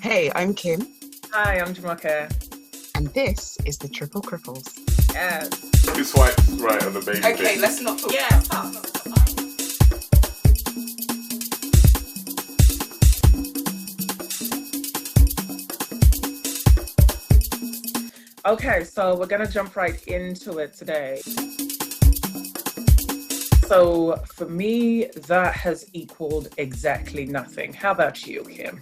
Hey, I'm Kim, Hi, I'm Jamake. and this is the Triple Cripples. Yes. Who swipes right on the baby Okay, bit? let's not talk. Yeah, stop. Okay, so we're gonna jump right into it today. So for me, that has equaled exactly nothing. How about you, Kim?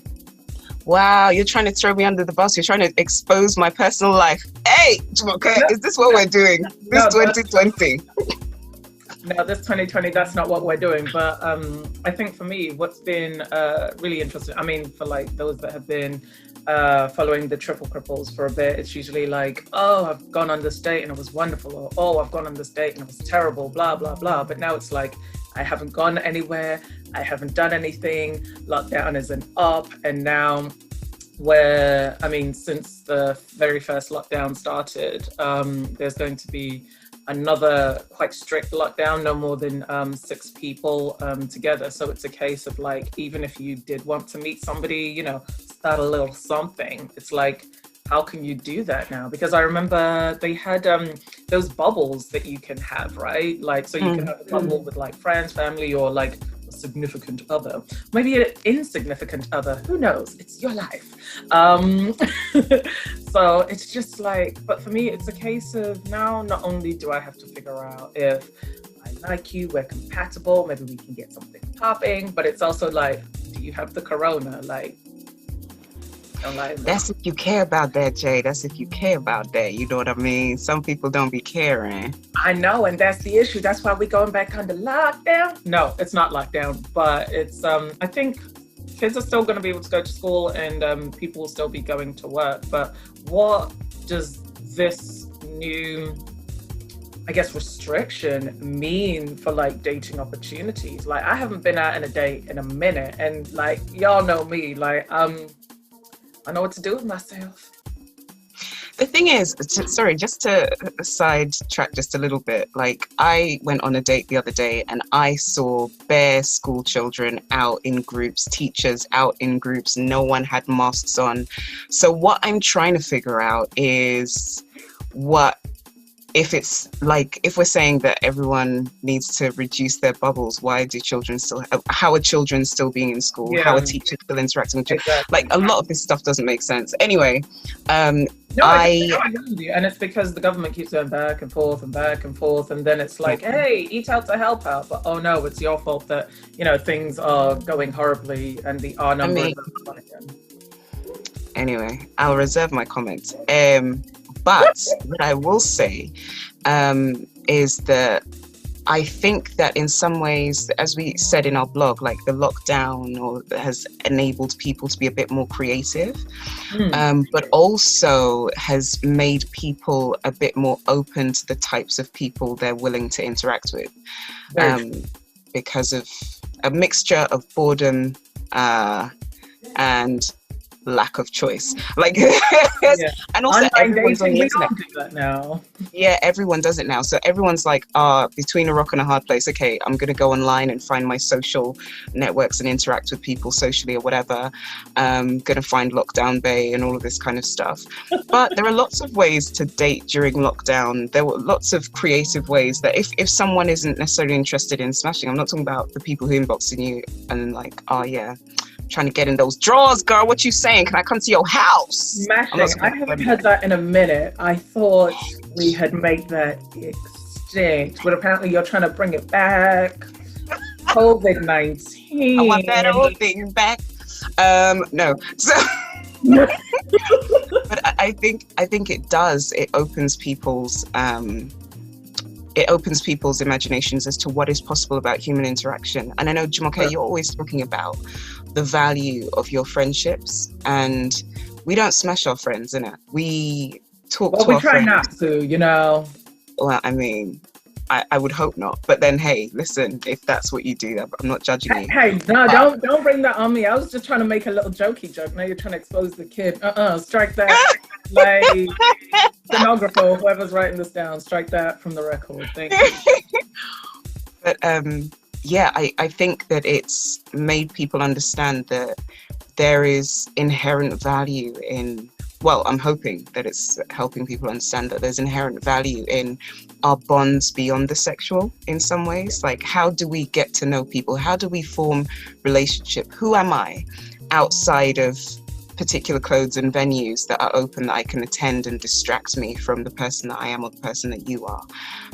Wow, you're trying to throw me under the bus. You're trying to expose my personal life. Hey, okay, No, is this what we're doing? This no, 2020. no, this 2020, that's not what we're doing. But I think for me, what's been really interesting, I mean, for like those that have been following the Triple Cripples for a bit, it's usually like, oh, I've gone on this date and it was wonderful, or oh, I've gone on this date and it was terrible, blah, blah, blah. But now it's like, I haven't gone anywhere, I haven't done anything, lockdown isn't up, and now since the very first lockdown started, there's going to be another quite strict lockdown, no more than 6 people together. So it's a case of like, even if you did want to meet somebody, start a little something. It's like, how can you do that now? Because I remember they had those bubbles that you can have, right? Like, so you can have a bubble with like friends, family, or like a significant other, maybe an insignificant other, who knows? It's your life. So it's just like, but for me, it's a case of now, not only do I have to figure out if I like you, we're compatible, maybe we can get something popping, but it's also like, do you have the corona? Like, don't lie to me. That's if you care about that, Jay. That's if you care about that. You know what I mean? Some people don't be caring. I know, and that's the issue. That's why we're going back under lockdown. No, it's not lockdown, but it's I think kids are still going to be able to go to school and people will still be going to work. But what does this new, I guess, restriction mean for like dating opportunities? Like, I haven't been out on a date in a minute, and like, y'all know me, like I know what to do with myself. The thing is, just to sidetrack just a little bit, like I went on a date the other day and I saw bare school children out in groups, teachers out in groups, no one had masks on. So what I'm trying to figure out is if we're saying that everyone needs to reduce their bubbles, how are children still being in school? Yeah. How are teachers still interacting with children? Exactly. Like, a lot of this stuff doesn't make sense. Anyway, No, I agree with you. And it's because the government keeps going back and forth and back and forth, and then it's like, hey, eat out to help out, but oh no, it's your fault that things are going horribly and the R number is on again. Anyway, I'll reserve my comments. But what I will say is that I think that in some ways, as we said in our blog, like the lockdown has enabled people to be a bit more creative, but also has made people a bit more open to the types of people they're willing to interact with, because of a mixture of boredom and lack of choice, like and also Online everyone's on the dating, we internet. don't do that now. Yeah, everyone does it now, so everyone's like, between a rock and a hard place. Okay, I'm gonna go online and find my social networks and interact with people socially or whatever. Gonna find lockdown bay and all of this kind of stuff. But there are lots of ways to date during lockdown. There were lots of creative ways that if someone isn't necessarily interested in smashing, I'm not talking about the people who inboxing you and like, oh yeah, trying to get in those drawers, girl. What you saying? Can I come to your house? Smashing. I haven't heard that in a minute. I thought we had made that extinct, but apparently you're trying to bring it back. COVID-19. I want that old thing back. No. So, but I think it does. It opens people's imaginations as to what is possible about human interaction. And I know, Jumoke, you're always talking about the value of your friendships, and we don't smash our friends, innit? We talk to our friends. We try not to, Well, I mean, I would hope not. But then, hey, listen, if that's what you do, I'm not judging you. Hey, no, don't bring that on me. I was just trying to make a little jokey joke. Now you're trying to expose the kid. Strike that. Like, stenographer, whoever's writing this down, strike that from the record. Thank you. But yeah, I think that it's made people understand that there is inherent value in, well, I'm hoping that it's helping people understand that there's inherent value in our bonds beyond the sexual in some ways. Like, how do we get to know people? How do we form relationship? Who am I outside of particular clothes and venues that are open, that I can attend and distract me from the person that I am or the person that you are?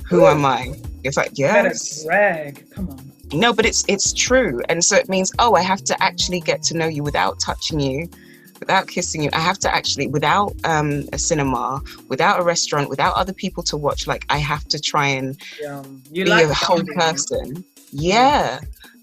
Who am I? If I, yes. Drag. Come on. No, but it's true. And so it means, oh, I have to actually get to know you without touching you, without kissing you. I have to actually, without a cinema, without a restaurant, without other people to watch, like I have to try and you be like a whole person. Yeah,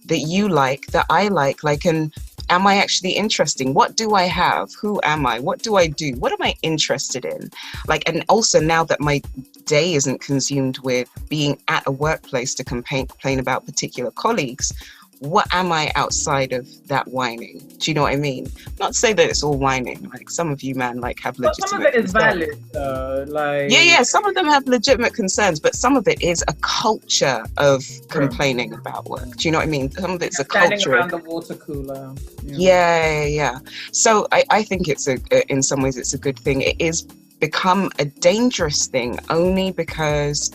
that you like, that I like, and am I actually interesting? What do I have? Who am I? What do I do? What am I interested in? Like, and also now that my day isn't consumed with being at a workplace to complain about particular colleagues, what am I outside of that whining? Do you know what I mean? Not to say that it's all whining. Like, some of you, man, like, have legitimate some of it is concerns. valid, though. Like, yeah, some of them have legitimate concerns, but some of it is a culture of complaining about work. Do you know what I mean? Some of it's a standing culture around the water cooler. Yeah. So I think it's in some ways it's a good thing. It is become a dangerous thing only because,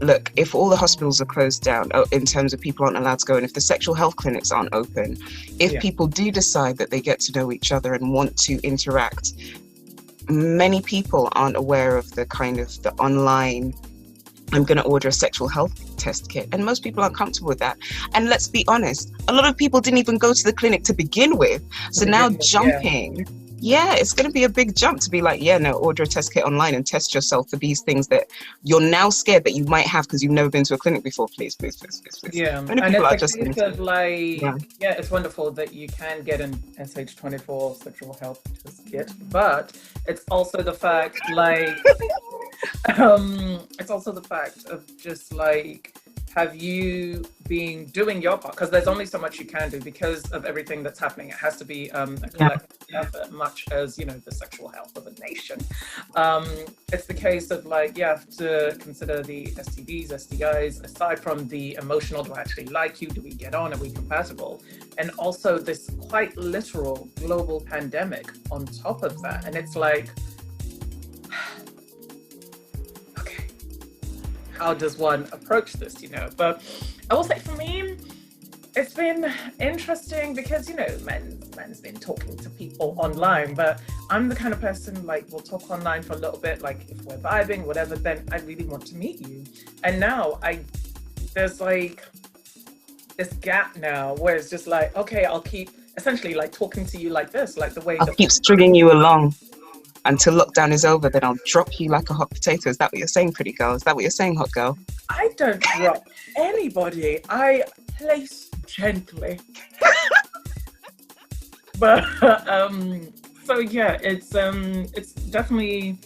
look, if all the hospitals are closed down in terms of people aren't allowed to go, and if the sexual health clinics aren't open, if people do decide that they get to know each other and want to interact, many people aren't aware of the kind of the online, I'm going to order a sexual health test kit. And most people aren't comfortable with that. And let's be honest, a lot of people didn't even go to the clinic to begin with. So now jumping, it's going to be a big jump to be like, order a test kit online and test yourself for these things that you're now scared that you might have because you've never been to a clinic before. Please. Yeah, many and people it's are just of like, it's wonderful that you can get an SH24 sexual health test kit, but it's also the fact, like, it's also the fact of just like, have you been doing your part? Because there's only so much you can do because of everything that's happening. It has to be a collective effort, much as, the sexual health of a nation. It's the case of like, you have to consider the STDs, STIs, aside from the emotional, do I actually like you? Do we get on? Are we compatible? And also this quite literal global pandemic on top of that. And it's like, how does one approach this, But I will say for me, it's been interesting because, men's been talking to people online, but I'm the kind of person, like, we'll talk online for a little bit, like, if we're vibing, whatever, then I really want to meet you. And now there's like this gap now where it's just like, okay, I'll keep essentially like talking to you like this, like the way I'll keep stringing you along until lockdown is over, then I'll drop you like a hot potato. Is that what you're saying, pretty girl? Is that what you're saying, hot girl? I don't drop anybody. I place gently. But so yeah, it's definitely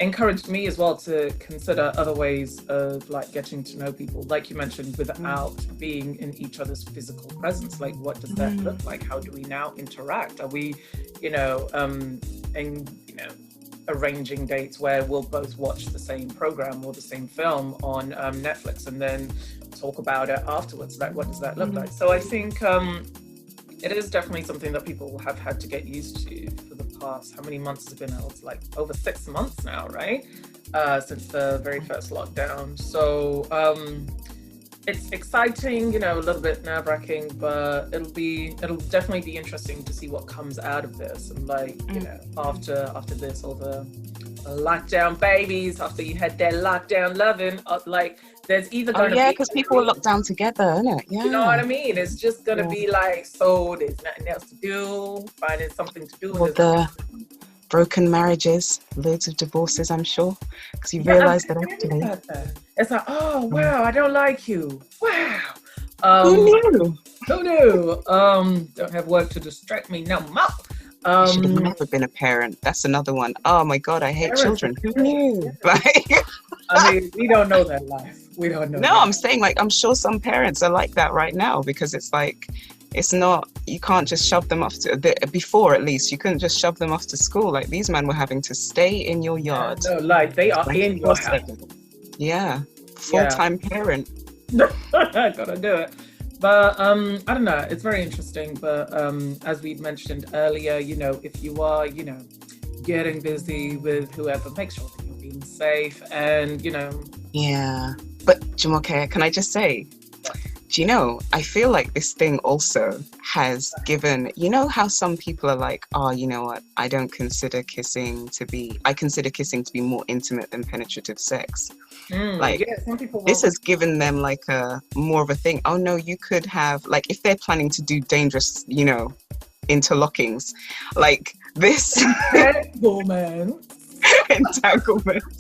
encouraged me as well to consider other ways of like getting to know people, like you mentioned, without being in each other's physical presence. Like, what does that look like? How do we now interact? Are we, arranging dates where we'll both watch the same program or the same film on Netflix and then talk about it afterwards? Like, what does that look like? So I think it is definitely something that people have had to get used to for the past, how many months has it been now? It's like over 6 months now, right? Since the very first lockdown. So it's exciting, a little bit nerve-wracking, but it'll definitely be interesting to see what comes out of this. And like, after this, all the lockdown babies, after you had their lockdown loving, like there's either going to be... because people are locked down together, isn't it? Yeah. You know what I mean? It's just going to be like, so there's nothing else to do, finding something to do. With the broken marriages, loads of divorces, I'm sure, because you realise that actually... It's like, oh, wow, I don't like you. Wow. Who knew? Don't have work to distract me no more. Should have never been a parent. That's another one. Oh my God, I hate children. Who knew? I mean, we don't know that life. We don't know. No, I'm saying, like, I'm sure some parents are like that right now, because it's like, it's not, you can't just shove them off to, before at least, you couldn't just shove them off to school. Like, these men were having to stay in your yard. No, like, they are in your house. Yeah, full-time parent. Gotta do it. But I don't know, it's very interesting. But as we mentioned earlier, you know, if you are, you know, getting busy with whoever, make sure that you're being safe and, you know. Yeah. But Jumoke, can I just say, do you know, I feel like this thing also has given, you know how some people are like, oh, you know what, I consider kissing to be more intimate than penetrative sex. Like, yeah, some people this has given them like a more of a thing. Oh no, you could have, like, if they're planning to do dangerous, you know, interlockings, like this entanglement.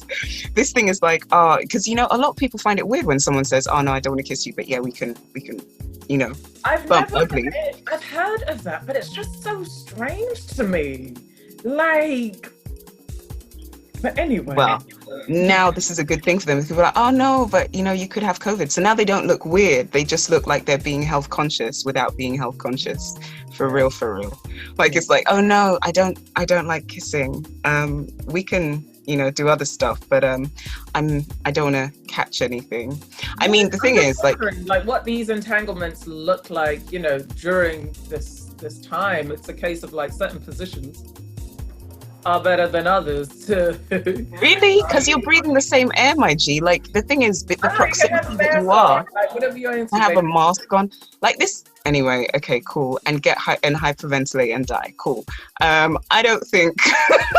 This thing is like, because, you know, a lot of people find it weird when someone says, oh no, I don't want to kiss you, but yeah, we can, you know, bump ugly. I've heard of that, but it's just so strange to me. Like, but anyway. Well, now this is a good thing for them. People are like, oh no, but you know, you could have COVID. So now they don't look weird. They just look like they're being health conscious without being health conscious. For real. Like, it's like, oh no, I don't like kissing. We can, you know, do other stuff, but I don't want to catch anything. I mean, the thing is, like what these entanglements look like, you know, during this time. It's a case of like certain positions are better than others too. Really? Because you're breathing the same air, my G. Like, the thing is, the proximity that you are, like, whatever you're into, have a mask on, like this. Anyway, okay, cool. And get and hyperventilate and die. Cool. I don't think.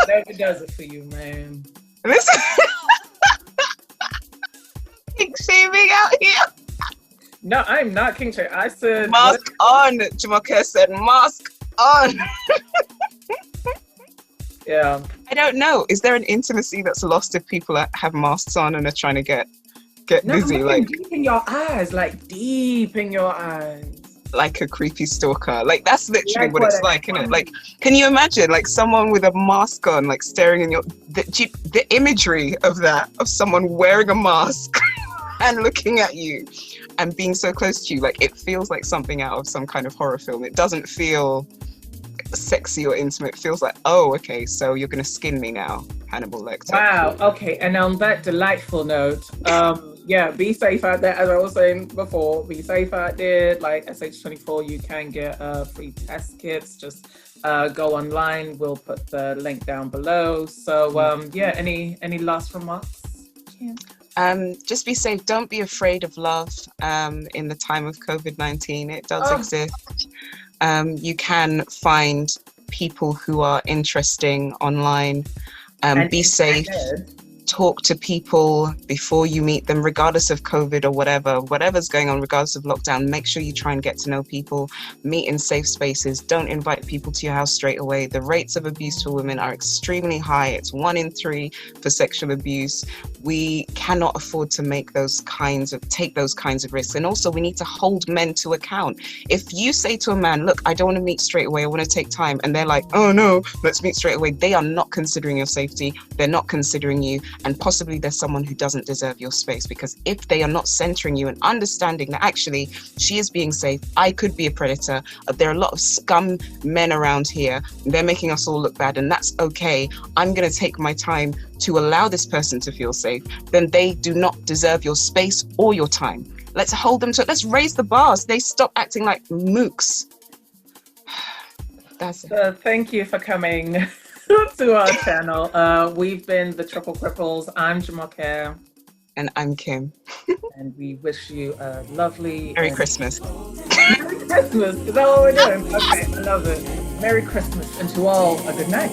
Never does it for you, man. This king shaming out here. No, I'm not king shaming. I said mask on. Jumoke said mask on. Yeah. I don't know. Is there an intimacy that's lost if people have masks on and are trying to get busy? Like deep in your eyes, like a creepy stalker. Like, that's literally what it's like, isn't it? Like, can you imagine like someone with a mask on, like staring in the imagery of that, of someone wearing a mask and looking at you and being so close to you? Like, it feels like something out of some kind of horror film. It doesn't feel sexy or intimate. It feels like, oh, okay, so you're gonna skin me now, Hannibal Lecter. Wow. Okay. And on that delightful note, yeah, be safe out there. As I was saying before, be safe out there. Like SH24, you can get free test kits. Just go online. We'll put the link down below. So yeah, any last remarks? Yeah. Just be safe. Don't be afraid of love in the time of COVID-19. It does exist. You can find people who are interesting online. Be safe. Talk to people before you meet them, regardless of COVID or whatever's going on, regardless of lockdown. Make sure you try and get to know people. Meet in safe spaces. Don't invite people to your house straight away. The rates of abuse for women are extremely high. It's 1 in 3 for sexual abuse. We cannot afford to take those kinds of risks. And also, we need to hold men to account. If you say to a man, look, I don't want to meet straight away, I want to take time, and they're like, oh no, let's meet straight away, they are not considering your safety. They're not considering you. And possibly there's someone who doesn't deserve your space, because if they are not centering you and understanding that actually she is being safe, I could be a predator, there are a lot of scum men around here, they're making us all look bad, and that's okay, I'm going to take my time to allow this person to feel safe, then they do not deserve your space or your time. Let's hold them to it. Let's raise the bars. They stop acting like mooks. That's it. Thank you for coming to our channel. We've been the Triple Cripples. I'm Jumoke. And I'm Kim. And we wish you a lovely... Merry Christmas. Merry Christmas. Is that what we're doing? Okay, I love it. Merry Christmas. And to all, a good night.